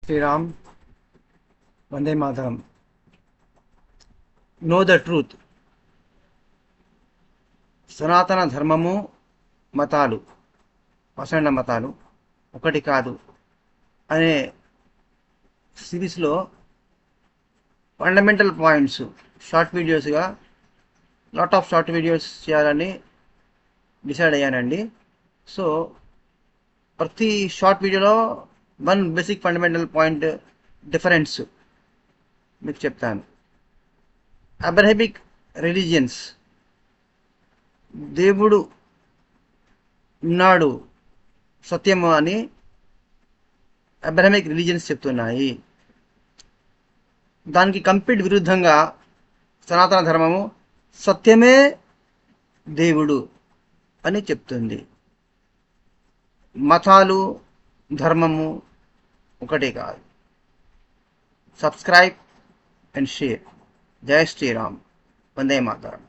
Sriram. Vande Mataram. Know the truth. సనాతన ధర్మము మతాలు, వసండ మతాలు ఒకటి కాదు అనే సిరీస్లో ఫండమెంటల్ పాయింట్స్ షార్ట్ వీడియోస్గా షార్ట్ వీడియోస్ చేయాలని డిసైడ్ అయ్యానండి. సో ప్రతి షార్ట్ వీడియోలో one basic fundamental point difference మీకు చెప్తాను. అబ్రహమిక్ రిలీజియన్స్, దేవుడు ఉన్నాడు, సత్యము అని అబ్రహమిక్ రిలీజియన్స్ చెప్తున్నాయి. దానికి కంప్లీట్ విరుద్ధంగా సనాతన ధర్మము సత్యమే దేవుడు అని చెప్తుంది. మతాలు, ధర్మము ఒకటే కాదు. Subscribe and share. జై శ్రీరామ్. వందే మాతరం.